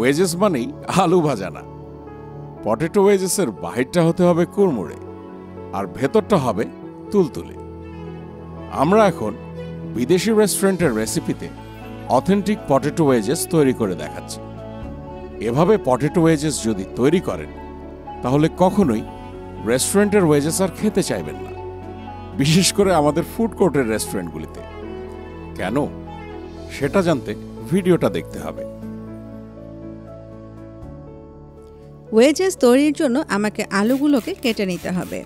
Wages মানেই আলু ভাজা না। পটেটো ওয়েজেসের বাহিরটা হতে হবে কুড়মুড়ে আর ভেতরটা হবে তুলতুলে। আমরা এখন বিদেশি রেস্টুরেন্টের রেসিপিতে অথেন্টিক পটেটো ওয়েজেস তৈরি করে দেখাচ্ছি। এভাবে পটেটো ওয়েজেস যদি তৈরি করেন তাহলে কখনোই রেস্টুরেন্টের ওয়েজেস আর খেতে চাইবেন না, বিশেষ করে আমাদের ফুড কোর্টের রেস্টুরেন্টগুলিতে। কেন সেটা জানতে ভিডিওটা দেখতে হবে। ওয়েজেস তৈরির জন্য আমাকে আলুগুলোকে কেটে নিতে হবে,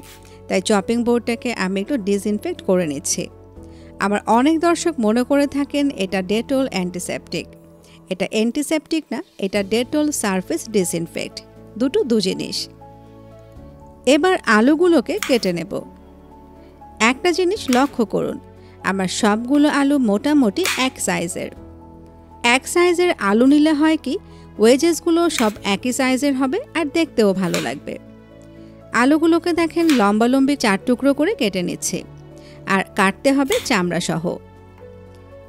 তাই চপিং বোর্ডটাকে আমি একটু ডিসইনফেক্ট করে নিচ্ছি। আমার অনেক দর্শক মনে করে থাকেন এটা ডেটল অ্যান্টিসেপটিক। এটা অ্যান্টিসেপটিক না, এটা ডেটল সারফেস ডিসইনফেক্ট, দু জিনিস। এবার আলুগুলোকে কেটে নেব। একটা জিনিস লক্ষ্য করুন, আমার সবগুলো আলু মোটামুটি এক সাইজের। এক সাইজের আলু নিলে হয় কি, ওয়েজেসগুলো সব একই সাইজের হবে আর দেখতেও ভালো লাগবে। আলুগুলোকে দেখেন লম্বালম্বি 4 টুকরো করে কেটে নিচ্ছি, আর কাটতে হবে চামড়া সহ।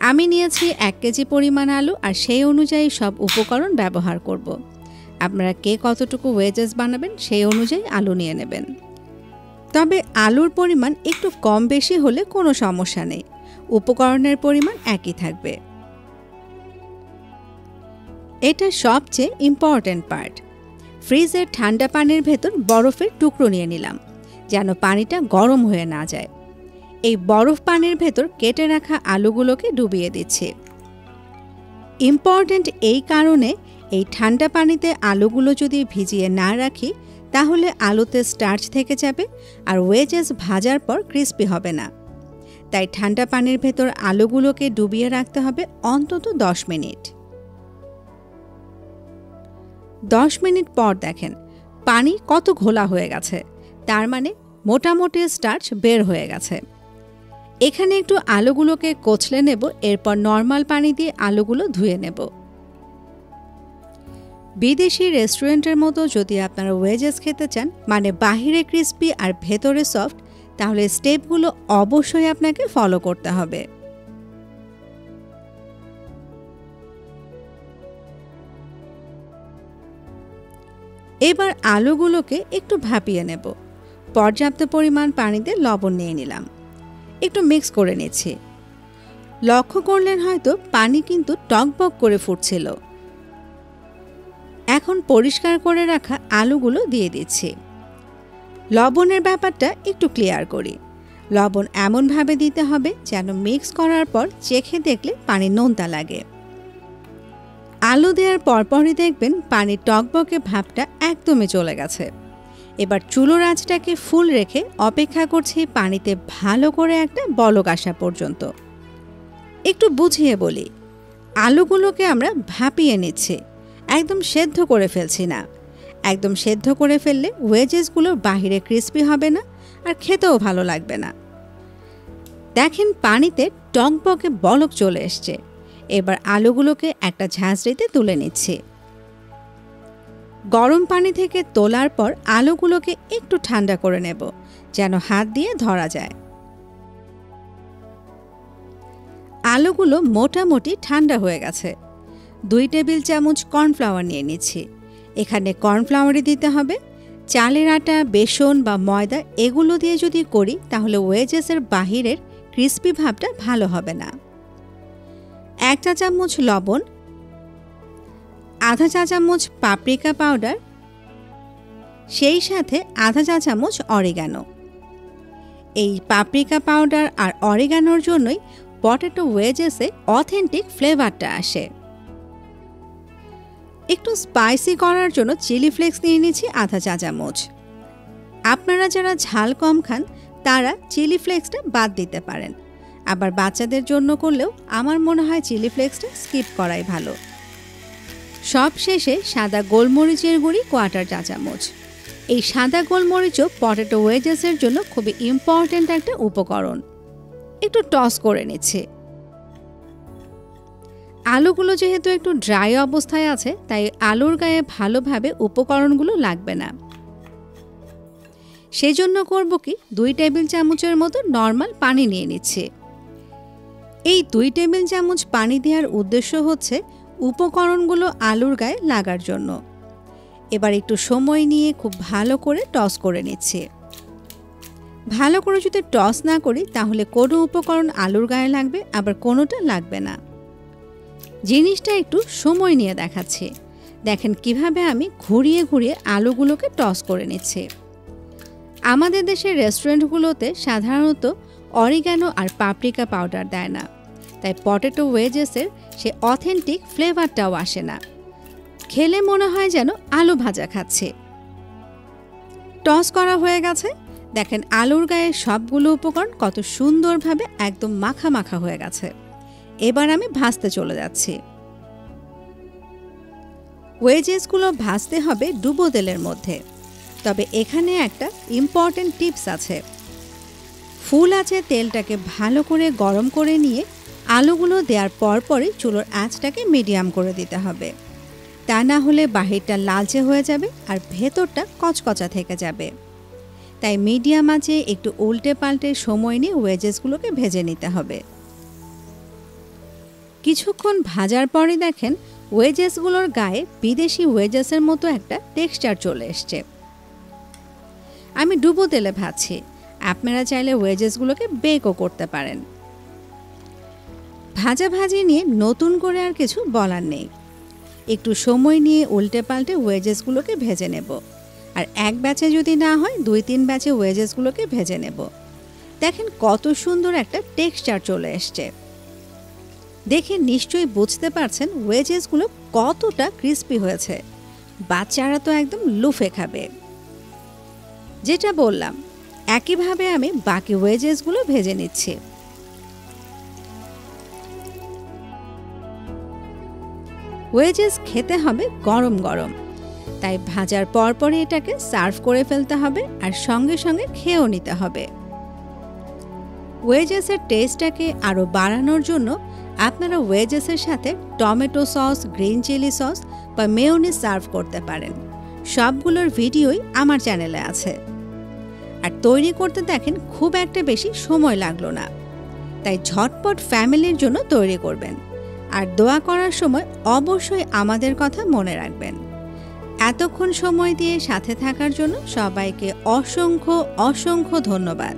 আমি নিয়েছি 1 কেজি পরিমাণ আলু, আর সেই অনুযায়ী সব উপকরণ ব্যবহার করব। আপনারা কে কতটুকু ওয়েজেস বানাবেন সেই অনুযায়ী আলু নিয়ে নেবেন। তবে আলুর পরিমাণ একটু কম বেশি হলে কোনো সমস্যা নেই, উপকরণের পরিমাণ একই থাকবে। এটা সবচেয়ে ইম্পর্ট্যান্ট পার্ট। ফ্রিজের ঠান্ডা পানির ভেতর বরফের টুকরো নিয়ে নিলাম, যেন পানিটা গরম হয়ে না যায়। এই বরফ পানির ভেতর কেটে রাখা আলুগুলোকে ডুবিয়ে দিচ্ছি। ইম্পর্ট্যান্ট এই কারণে, এই ঠান্ডা পানিতে আলুগুলো যদি ভিজিয়ে না রাখি তাহলে আলুতে স্টার্চ থেকে যাবে আর ওয়েজেস ভাজার পর ক্রিস্পি হবে না। তাই ঠান্ডা পানির ভেতর আলুগুলোকে ডুবিয়ে রাখতে হবে অন্তত 10 মিনিট। 10 মিনিট পর দেখেন পানি কত ঘোলা হয়ে গেছে, তার মানে মোটামুটি স্টার্চ বের হয়ে গেছে। এখানে একটু আলুগুলোকে কচলে নেব, এরপর নর্মাল পানি দিয়ে আলুগুলো ধুয়ে নেব। বিদেশি রেস্টুরেন্টের মতো যদি আপনারা ওয়েজেস খেতে চান, মানে বাহিরে ক্রিস্পি আর ভেতরে সফট, তাহলে স্টেপগুলো অবশ্যই আপনাকে ফলো করতে হবে। এবার আলুগুলোকে একটু ভাপিয়ে নেব। পর্যাপ্ত পরিমাণ পানিতে লবণ নিয়ে নিলাম, একটু মিক্স করে নিচ্ছি। লক্ষ্য করলেন হয়তো পানি কিন্তু টকবক করে ফুটছিল। এখন পরিষ্কার করে রাখা আলুগুলো দিয়ে দিচ্ছি। লবণের ব্যাপারটা একটু ক্লিয়ার করি। লবণ এমনভাবে দিতে হবে যেন মিক্স করার পর চেখে দেখলে পানি নোনতা লাগে। আলু দেওয়ার পরপরই দেখবেন পানির টকবকে ভাবটা একদমই চলে গেছে। এবার চুলোর আঁচটাকে ফুল রেখে অপেক্ষা করছি পানিতে ভালো করে একটা বলক আসা পর্যন্ত। একটু বুঝিয়ে বলি, আলুগুলোকে আমরা ভাপিয়ে নিচ্ছি, একদম সেদ্ধ করে ফেলছি না। একদম সেদ্ধ করে ফেললে ওয়েজেসগুলো বাহিরে ক্রিস্পি হবে না আর খেতেও ভালো লাগবে না। দেখেন পানিতে টকবকে বলক চলে এসছে। এবার আলুগুলোকে একটা ঝাঁঝরিতে তুলে নিচ্ছি। গরম পানি থেকে তোলার পর আলুগুলোকে একটু ঠান্ডা করে নেব, যেন হাত দিয়ে ধরা যায়। আলুগুলো মোটামুটি ঠান্ডা হয়ে গেছে। 2 টেবিল চামচ কর্নফ্লাওয়ার নিয়ে নিচ্ছি। এখানে কর্নফ্লাওয়ারই দিতে হবে। চালের আটা, বেসন বা ময়দা এগুলো দিয়ে যদি করি তাহলে ওয়েজেসের বাহিরের ক্রিস্পি ভাবটা ভালো হবে না। 1 চা চামচ লবণ, আধা চা চামচ পাপরিকা পাউডার, সেই সাথে আধা চা চামচ অরিগানো। এই পাপরিকা পাউডার আর অরিগানোর জন্যই পটেটো ওয়েজেসে অথেন্টিক ফ্লেভারটা আসে। একটু স্পাইসি করার জন্য চিলি ফ্লেক্স নিয়ে নিচ্ছি আধা চা চামচ। আপনারা যারা ঝাল কম খান তারা চিলি ফ্লেক্সটা বাদ দিতে পারেন, আবার বাচ্চাদের জন্য করলেও আমার মনে হয় চিলি ফ্লেক্সটা স্কিপ করাই ভালো। সব শেষে সাদা গোলমরিচের গুঁড়ি 1/4 চা চামচ। এই সাদা গোলমরিচও পটেটো ওয়েজেসের জন্য খুবই ইম্পর্ট্যান্ট একটা উপকরণ। একটু টস করে নিচ্ছি। আলুগুলো যেহেতু একটু ড্রাই অবস্থায় আছে তাই আলুর গায়ে ভালোভাবে উপকরণগুলো লাগবে না। সেই জন্য করব কি, 2 টেবিল চামচের মতো নর্মাল পানি নিয়ে নিচ্ছি। এই 2 টেবিল চামচ পানি দেওয়ার উদ্দেশ্য হচ্ছে উপকরণগুলো আলুর গায়ে লাগার জন্য। এবার একটু সময় নিয়ে খুব ভালো করে টস করে নিচ্ছি। ভালো করে যদি টস না করি তাহলে কোনো উপকরণ আলুর গায়ে লাগবে, আবার কোনোটা লাগবে না। জিনিসটা একটু সময় নিয়ে দেখাচ্ছি। দেখেন কিভাবে আমি ঘুরিয়ে ঘুরিয়ে আলুগুলোকে টস করে নিচ্ছি। আমাদের দেশের রেস্টুরেন্টগুলোতে সাধারণত অরিগানো আর পাপরিকা পাউডার দেয় না, তাই পটেটো ওয়েজেসের সে অথেন্টিক ফ্লেভারটাও আসে না। খেলে মনে হয় যেন আলু ভাজা খাচ্ছে। টস করা হয়ে গেছে। দেখেন আলুর গায়ে সবগুলো উপকরণ কত সুন্দরভাবে একদম মাখা মাখা হয়ে গেছে। এবার আমি ভাজতে চলে যাচ্ছি। ওয়েজেসগুলো ভাজতে হবে ডুবো তেলের মধ্যে। তবে এখানে একটা ইম্পর্টেন্ট টিপস আছে। ফুল আঁচে তেলটাকে ভালো করে গরম করে নিয়ে আলুগুলো দেওয়ার পরপরই চুলোর আঁচটাকে মিডিয়াম করে দিতে হবে। তা না হলে বাহিরটা লালচে হয়ে যাবে আর ভেতরটা কচকচা থেকে যাবে। তাই মিডিয়াম আঁচে একটু উল্টে পাল্টে সময় নিয়ে ওয়েজেসগুলোকে ভেজে নিতে হবে। কিছুক্ষণ ভাজার পরই দেখেন ওয়েজেসগুলোর গায়ে বিদেশি ওয়েজেসের মতো একটা টেক্সচার চলে এসছে। আমি ডুবো তেলে ভাজছি, আপনারা চাইলে ওয়েজেসগুলোকে বেকও করতে পারেন। ভাজাভাজি নিয়ে নতুন করে আর কিছু বলার নেই। একটু সময় নিয়ে উল্টে পাল্টে ওয়েজেসগুলোকে ভেজে নেব। আর এক ব্যাচে যদি না হয় 2-3 ব্যাচে ওয়েজেসগুলোকে ভেজে নেব। দেখেন কত সুন্দর একটা টেক্সচার চলে এসছে। দেখে নিশ্চয়ই বুঝতে পারছেন ওয়েজেসগুলো কতটা ক্রিস্পি হয়েছে। বাচ্চারা তো একদম লুফে খাবে। যেটা বললাম, একইভাবে আমি বাকি ওয়েজেসগুলো ভেজে নিচ্ছি। ওয়েজেস খেতে হবে গরম গরম, তাই ভাজার পরপরই এটাকে সার্ভ করে ফেলতে হবে আর সঙ্গে সঙ্গে খেয়েও নিতে হবে। ওয়েজেসের টেস্টটাকে আরও বাড়ানোর জন্য আপনারা ওয়েজেসের সাথে tomato sauce, green chilli sauce বা মেয়োনিজ সার্ভ করতে পারেন। সবগুলোর ভিডিওই আমার চ্যানেলে আছে। আর তৈরি করতে দেখেন খুব একটা বেশি সময় লাগলো না, তাই ঝটপট ফ্যামিলির জন্য তৈরি করবেন। আর দোয়া করার সময় অবশ্যই আমাদের কথা মনে রাখবেন। এতক্ষণ সময় দিয়ে সাথে থাকার জন্য সবাইকে অসংখ্য অসংখ্য ধন্যবাদ।